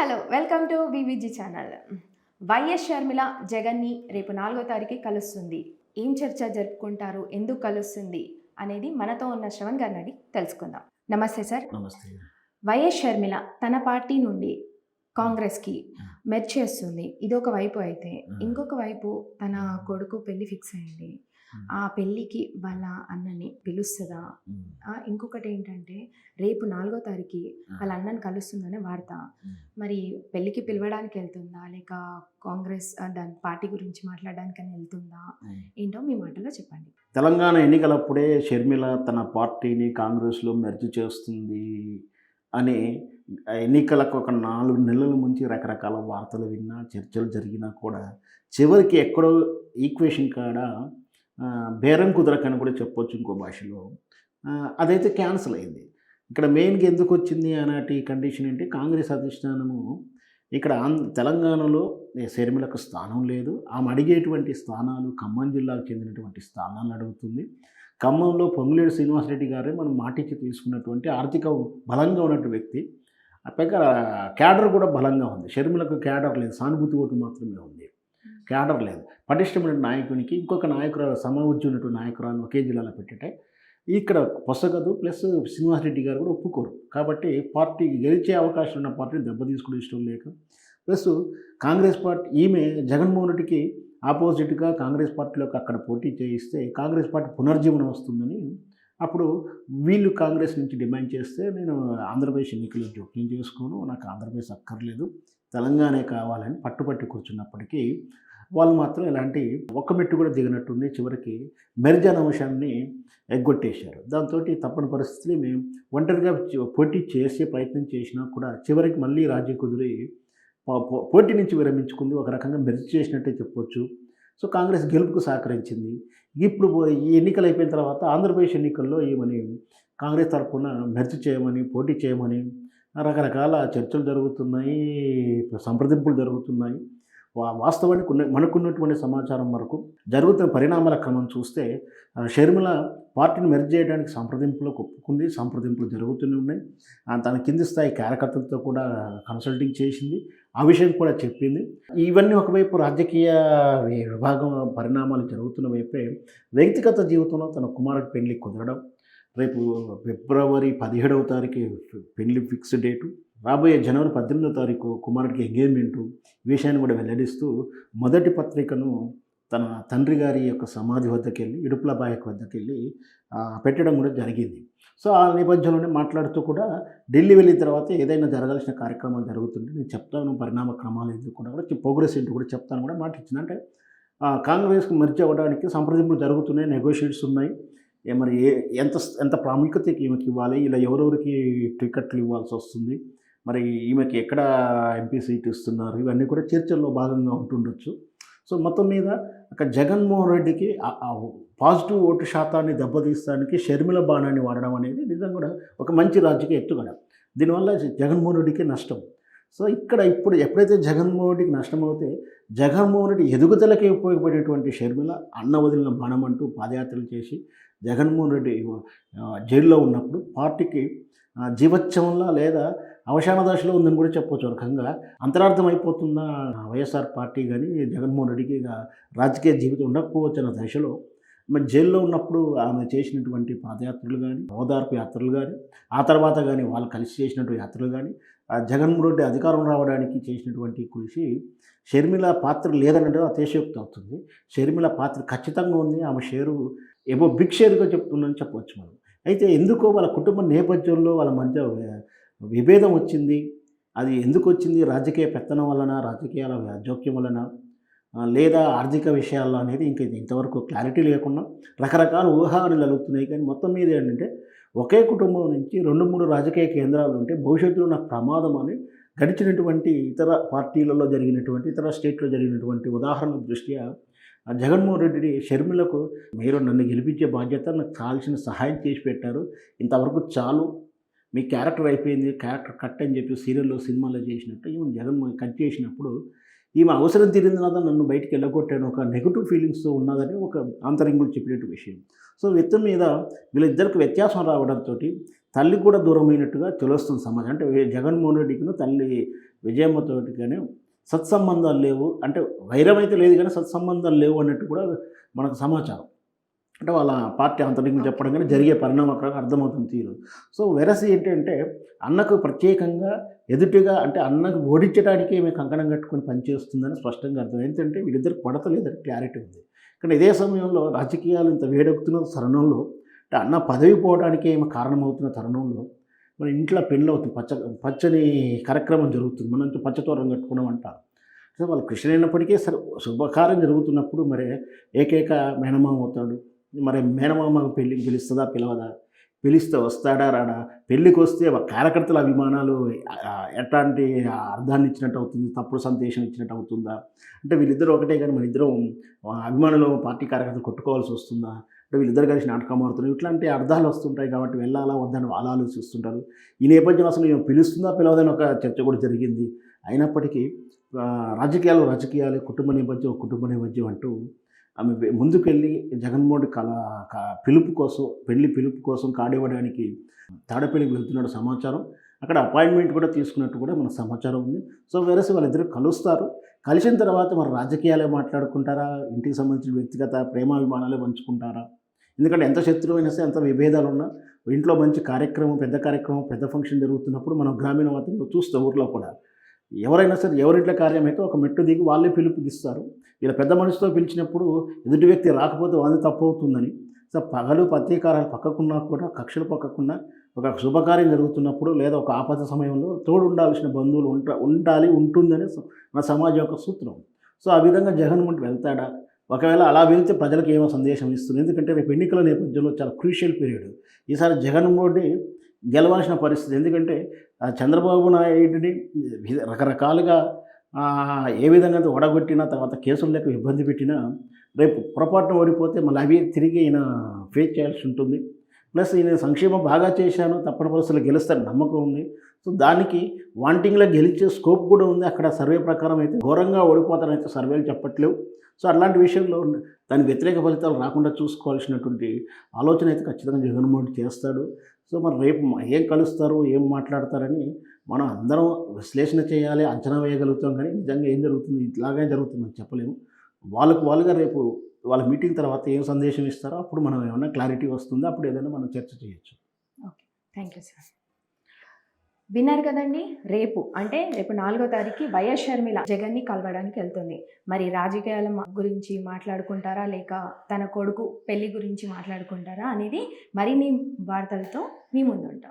Hello welcome to VVG channel. YS Sharmila జగన్ని రేపు 4వ తారీఖు కలుస్తుంది. ఏం చర్చ జరుపుకుంటారు, ఎందుకు కలుస్తుంది అనేది మనతో ఉన్న శ్రవణ్ గారిని అడిగి తెలుసుకుందాం. నమస్తే సార్. నమస్తే. వైఎస్ షర్మిల తన పార్టీ నుండి కాంగ్రెస్కి మెర్జ్ చేస్తుంది. ఇదొక వైపు అయితే, ఇంకొక వైపు తన కొడుకు పెళ్లి ఫిక్స్ అయింది. ఆ పెళ్ళికి వాళ్ళ అన్నని పిలుస్తుందా? ఇంకొకటి ఏంటంటే రేపు 4వ తారీఖు వాళ్ళ అన్నని కలుస్తుందనే వార్త. మరి పెళ్ళికి పిలవడానికి వెళ్తుందా, లేక కాంగ్రెస్ దాని పార్టీ గురించి మాట్లాడడానికని వెళ్తుందా? ఏంటో మీ మాటలో చెప్పండి. తెలంగాణ ఎన్నికలప్పుడే షర్మిల తన పార్టీని కాంగ్రెస్లో మెర్జ్ చేస్తుంది అని ఎన్నికలకు ఒక 4 నెలల నుంచి రకరకాల వార్తలు విన్నా, చర్చలు జరిగినా కూడా చివరికి ఎక్కడో ఈక్వేషన్ కాడ బేరం కుదరకని కూడా చెప్పొచ్చు ఇంకో భాషలో. అదైతే క్యాన్సిల్ అయింది. ఇక్కడ మెయిన్గా ఎందుకు వచ్చింది అలాంటి కండిషన్ అంటే, కాంగ్రెస్ అధిష్టానము ఇక్కడ తెలంగాణలో షర్మిలకు స్థానం లేదు. ఆమె అడిగేటువంటి స్థానాలు ఖమ్మం జిల్లాకు చెందినటువంటి స్థానాలను అడుగుతుంది. ఖమ్మంలో పొంగులేటి శ్రీనివాసరెడ్డి గారే మనం మాటిచ్చి తీసుకున్నటువంటి ఆర్థిక బలంగా ఉన్నటువంటి వ్యక్తి. పైగా క్యాడర్ కూడా బలంగా ఉంది. షర్మిలకు క్యాడర్ లేదు, సానుభూతి ఓటు మాత్రమే ఉంది, క్యాడర్ లేదు. పటిష్టమైన నాయకునికి ఇంకొక నాయకురాలు సమవుజ్జి ఉన్నటువంటి నాయకురాలను ఒకే జిల్లాలో పెట్టితే ఇక్కడ పొసగదు. ప్లస్ శ్రీనివాసరెడ్డి గారు కూడా ఒప్పుకోరు. కాబట్టి పార్టీ గెలిచే అవకాశం ఉన్న పార్టీని దెబ్బతీసుకోవడం ఇష్టం లేక, ప్లస్ కాంగ్రెస్ పార్టీ ఈమె జగన్మోహన్ రెడ్డికి ఆపోజిట్గా కాంగ్రెస్ పార్టీలోకి అక్కడ పోటీ చేయిస్తే కాంగ్రెస్ పార్టీ పునర్జీవనం వస్తుందని అప్పుడు వీళ్ళు కాంగ్రెస్ నుంచి డిమాండ్ చేస్తే, నేను ఆంధ్రప్రదేశ్ ఎన్నికల్లో జోక్యం చేసుకోను, నాకు ఆంధ్రప్రదేశ్ అక్కర్లేదు, తెలంగాణే కావాలని పట్టుపట్టి కూర్చున్నప్పటికీ వాళ్ళు మాత్రం ఇలాంటి ఒక్క మెట్టు కూడా దిగినట్టుంది. చివరికి మెర్జ్ అనే అంశాన్ని ఎగ్గొట్టేశారు. దాంతో తప్పని పరిస్థితులు మేము ఒంటరిగా పోటీ చేసే ప్రయత్నం చేసినా కూడా చివరికి మళ్ళీ రాజీ కుదిరి పోటీ నుంచి విరమించుకుంది. ఒక రకంగా మెర్జ్ చేసినట్టే చెప్పొచ్చు. సో కాంగ్రెస్ గెలుపుకు సహకరించింది. ఇప్పుడు ఈ ఎన్నికలు అయిపోయిన తర్వాత ఆంధ్రప్రదేశ్ ఎన్నికల్లో ఏమని కాంగ్రెస్ తరఫున మెర్జ్ చేయమని, పోటీ చేయమని రకరకాల చర్చలు జరుగుతున్నాయి, సంప్రదింపులు జరుగుతున్నాయి. వాస్తవానికి మనకున్నటువంటి సమాచారం వరకు జరుగుతున్న పరిణామాల క్రమం చూస్తే షర్మిల పార్టీని మెర్జ్ చేయడానికి సంప్రదింపులకు ఒప్పుకుంది. సంప్రదింపులు జరుగుతూనే ఉన్నాయి. తన కింది స్థాయి కార్యకర్తలతో కూడా కన్సల్టింగ్ చేసింది. ఆ విషయం కూడా చెప్పింది. ఇవన్నీ ఒకవైపు రాజకీయ విభాగం పరిణామాలు జరుగుతున్న వైపే వ్యక్తిగత జీవితంలో తన కుమారుడి పెళ్లి కుదరడం, రేపు ఫిబ్రవరి 17వ తారీఖు పెళ్లి ఫిక్స్ డేటు, రాబోయే జనవరి 18వ తారీఖు కుమారుడికి ఎంగేజ్మెంటు, ఈ విషయాన్ని కూడా వెల్లడిస్తూ మొదటి పత్రికను తన తండ్రి గారి యొక్క సమాధి వద్దకు వెళ్ళి, ఇడుపుల బాయక్ వద్దకు వెళ్ళి పెట్టడం కూడా జరిగింది. సో ఆ నేపథ్యంలోనే మాట్లాడుతూ కూడా ఢిల్లీ వెళ్ళిన తర్వాత ఏదైనా జరగాల్సిన కార్యక్రమాలు జరుగుతుంటే నేను చెప్తాను, పరిణామ క్రమాలు ఎందుకు కూడా ప్రోగ్రెస్ ఏంటి కూడా చెప్తాను కూడా మాట ఇచ్చింది. అంటే కాంగ్రెస్కి మెర్జ్ అవ్వడానికి సంప్రదింపులు జరుగుతున్నాయి, నెగోషియేట్స్ ఉన్నాయి. మరి ఎంత ఎంత ప్రాముఖ్యత ఈమెకి ఇవ్వాలి, ఇలా ఎవరెవరికి టికెట్లు ఇవ్వాల్సి వస్తుంది, మరి ఈమెకి ఎక్కడ ఎంపీ సీట్ ఇస్తున్నారు, ఇవన్నీ కూడా చర్చల్లో భాగంగా ఉంటుండొచ్చు. సో మొత్తం మీద అక్కడ జగన్మోహన్ రెడ్డికి పాజిటివ్ ఓటు శాతాన్ని దెబ్బతీస్తానికి షర్మిల బాణాన్ని వాడడం అనేది నిజంగా కూడా ఒక మంచి రాజకీయ ఎత్తుగడ. దీనివల్ల జగన్మోహన్ రెడ్డికి నష్టం. సో ఇక్కడ ఇప్పుడు ఎప్పుడైతే జగన్మోహన్ రెడ్డికి నష్టం అవుతే, జగన్మోహన్ రెడ్డి ఎదుగుదలకి ఉపయోగపడేటువంటి షర్మిల అన్న వదిలిన బాణం అంటూ పాదయాత్రలు చేసి జగన్మోహన్ రెడ్డి జైల్లో ఉన్నప్పుడు పార్టీకి జీవోత్సవంలా లేదా అవసాన దశలో ఉందని కూడా చెప్పవచ్చు. రకంగా అంతరార్థం అయిపోతున్న వైఎస్ఆర్ పార్టీ కానీ జగన్మోహన్ రెడ్డికి రాజకీయ జీవితం ఉండకపోవచ్చు అన్న దశలో మరి జైల్లో ఉన్నప్పుడు ఆమె చేసినటువంటి పాదయాత్రలు కానీ, ఓదార్పు యాత్రలు కానీ, ఆ తర్వాత కానీ వాళ్ళు కలిసి చేసినటువంటి యాత్రలు కానీ, జగన్మోహన్ రెడ్డి అధికారం రావడానికి చేసినటువంటి కృషి, షర్మిల పాత్ర లేదన్నట్టు అతిశయోక్తి అవుతుంది. షర్మిల పాత్ర ఖచ్చితంగా ఉంది. ఆమె షేరు ఏమో బిగ్ షేర్గా చెప్తుందని చెప్పవచ్చు మనం. అయితే ఎందుకో వాళ్ళ కుటుంబ నేపథ్యంలో వాళ్ళ మధ్య విభేదం వచ్చింది. అది ఎందుకు వచ్చింది? రాజకీయ పెత్తనం వలన, రాజకీయాల జోక్యం వలన, లేదా ఆర్థిక విషయాల్లో అనేది ఇంతవరకు క్లారిటీ లేకుండా రకరకాల ఊహాగానాలు కలుగుతున్నాయి. కానీ మొత్తం మీద ఏంటంటే ఒకే కుటుంబం నుంచి 2-3 రాజకీయ కేంద్రాలు ఉంటే భవిష్యత్తులో నాకు ప్రమాదం అని గడిచినటువంటి ఇతర పార్టీలలో జరిగినటువంటి, ఇతర స్టేట్లో జరిగినటువంటి ఉదాహరణ దృష్ట్యా జగన్మోహన్ రెడ్డి షర్మిలకు, మీరు నన్ను గెలిపించే బాధ్యత, నాకు కావాల్సిన సహాయం చేసి పెట్టారు, ఇంతవరకు చాలు, మీ క్యారెక్టర్ అయిపోయింది, క్యారెక్టర్ కట్ అని చెప్పి సీరియల్లో సినిమాలో చేసినట్టు ఈమె జగన్మోహన్ కట్ చేసినప్పుడు ఈమె అవసరం తీరింది కదా, నన్ను బయటికి వెళ్ళగొట్టాను, ఒక నెగిటివ్ ఫీలింగ్స్తో ఉన్నదని ఒక ఆంతరింగులు చెప్పినట్టు విషయం. సో మొత్తం మీద వీళ్ళిద్దరికి వ్యత్యాసం రావడంతో తల్లి కూడా దూరమైనట్టుగా తెలుస్తుంది సమాజం. అంటే జగన్మోహన్ రెడ్డికిను తల్లి విజయమ్మతోటి కానీ సత్సంబంధాలు లేవు. అంటే వైరం అయితే లేదు కానీ సత్సంబంధాలు లేవు అన్నట్టు కూడా మనకు సమాచారం. అంటే వాళ్ళ పార్టీ ఆంతరికంగా ఓకే. చెప్పడం కానీ జరిగే పరిణామక్రమంగా అర్థమవుతుంది తీరు. సో వెరసి ఏంటంటే అన్నకు ప్రత్యేకంగా ఎదుటిగా అంటే అన్నకు ఓడించడానికే ఈమె కంకణం కట్టుకొని పనిచేస్తుందని స్పష్టంగా అర్థం. ఏంటంటే వీళ్ళిద్దరికి పడతలేదని క్లారిటీ ఉంది. కానీ ఇదే సమయంలో రాజకీయాలు ఇంత వేడెక్కుతున్న తరుణంలో అంటే అన్న పదవి పోవడానికే ఈమె కారణమవుతున్న తరుణంలో మన ఇంట్లో పెళ్ళవుతుంది. పచ్చని కార్యక్రమం జరుగుతుంది. మనం పచ్చతోరణం కట్టుకున్నాం అంటారు. సో వాళ్ళు కృష్ణుడైనప్పటికీ సరే శుభకార్యం జరుగుతున్నప్పుడు మరి ఏకైక మేనమామ అవుతాడు. మరి మేనమామ పెళ్ళికి పిలుస్తుందా పిలవదా? పిలిస్తే వస్తాడా రాడా? పెళ్ళికి వస్తే కార్యకర్తల అభిమానాలు ఎట్లాంటి అర్థాన్ని ఇచ్చినట్టు అవుతుంది? తప్పుడు సందేశం ఇచ్చినట్టు అవుతుందా? అంటే వీళ్ళిద్దరూ ఒకటే కానీ మన ఇద్దరం అభిమానులు పార్టీ కార్యకర్తలు కొట్టుకోవాల్సి వస్తుందా? అంటే వీళ్ళిద్దరు కలిసి నాటకం ఆడుతున్నారు. ఇట్లాంటి అర్థాలు వస్తుంటాయి కాబట్టి వెళ్ళాలా వద్దని వాళ్ళు ఆలోచిస్తుంటారు. ఈ నేపథ్యం అసలు ఈమె పిలుస్తుందా పిలవదని ఒక చర్చ కూడా జరిగింది. అయినప్పటికీ రాజకీయాలు కుటుంబ నేపథ్యం కుటుంబ నేపథ్యం అంటూ ఆమె ముందుకెళ్ళి జగన్మోహన్ పిలుపు కోసం పెళ్లి పిలుపు కోసం కాడివ్వడానికి తాడేపల్లికి వెళ్తున్నట్టు సమాచారం. అక్కడ అపాయింట్మెంట్ కూడా తీసుకున్నట్టు కూడా మనకు సమాచారం ఉంది. సో వేరేసి వాళ్ళిద్దరూ కలుస్తారు. కలిసిన తర్వాత మరి రాజకీయాలే మాట్లాడుకుంటారా? ఇంటికి సంబంధించిన వ్యక్తిగత ప్రేమాభిమానాలే పంచుకుంటారా? ఎందుకంటే ఎంత శత్రువైనా సరే ఎంత విభేదాలున్నా ఇంట్లో మంచి కార్యక్రమం, పెద్ద ఫంక్షన్ జరుగుతున్నప్పుడు మనం గ్రామీణ వాతావరణంలో చూస్తాం ఊర్లో కూడా. ఎవరైనా సరే ఎవరింట్లో కార్యమైతే ఒక మెట్టు దిగి వాళ్ళే పిలుపునిస్తారు. ఇలా పెద్ద మనిషితో పిలిచినప్పుడు ఎదుటి వ్యక్తి రాకపోతే వాది తప్పు అవుతుందని. సో పగలు ప్రతీకారాలు పక్కకున్నా కూడా కక్షలు పక్కకున్నా ఒక శుభకార్యం జరుగుతున్నప్పుడు లేదా ఒక ఆపద సమయంలో తోడు ఉండాల్సిన బంధువులు ఉండాలి ఉంటుందని మన సమాజం యొక్క సూత్రం. సో ఆ విధంగా జగన్మోహన్ వెళ్తాడా? ఒకవేళ అలా వెళ్తే ప్రజలకు ఏమో సందేశం ఇస్తుంది. ఎందుకంటే రేపు ఎన్నికల నేపథ్యంలో చాలా క్రూషియల్ పీరియడ్. ఈసారి జగన్మోహన్ రెడ్డి గెలవాల్సిన పరిస్థితి. ఎందుకంటే చంద్రబాబు నాయుడిని రకరకాలుగా ఏ విధంగా అయితే ఓడగొట్టినా తర్వాత కేసులు లేక ఇబ్బంది పెట్టినా రేపు పొరపాటున ఓడిపోతే మళ్ళీ అవి తిరిగి ఈయన ఫేస్ చేయాల్సి ఉంటుంది. ప్లస్ ఈయన సంక్షేమం బాగా చేశాను తప్పని పరిస్థితుల్లో గెలుస్తారని నమ్మకం ఉంది. సో దానికి వాంటింగ్లో గెలిచే స్కోప్ కూడా ఉంది. అక్కడ సర్వే ప్రకారం అయితే ఘోరంగా ఓడిపోతారని అయితే సర్వేలు చెప్పట్లేవు. సో అట్లాంటి విషయంలో దాని వ్యతిరేక ఫలితాలు రాకుండా చూసుకోవాల్సినటువంటి ఆలోచన అయితే ఖచ్చితంగా జగన్మోహన్ రెడ్డి చేస్తాడు. సో మరి రేపు ఏం కలుస్తారు, ఏం మాట్లాడతారని మనం అందరం విశ్లేషణ చేయాలి, అంచనా వేయగలుగుతాం. కానీ నిజంగా ఏం జరుగుతుంది ఇట్లాగే జరుగుతుందని చెప్పలేము. వాళ్ళుగా రేపు వాళ్ళ మీటింగ్ తర్వాత ఏం సందేశం ఇస్తారో అప్పుడు మనం ఏమన్నా క్లారిటీ వస్తుందో అప్పుడు ఏదైనా మనం చర్చ చేయొచ్చు. ఓకే. Thank you sir. విన్నారు కదండి. రేపు 4వ తారీఖు వైఎస్ షర్మిల జగన్ని కలవడానికి వెళ్తుంది. మరి రాజకీయాల గురించి మాట్లాడుకుంటారా లేక తన కొడుకు పెళ్లి గురించి మాట్లాడుకుంటారా అనేది మరిన్ని వార్తలతో మీ ముందుంటాం.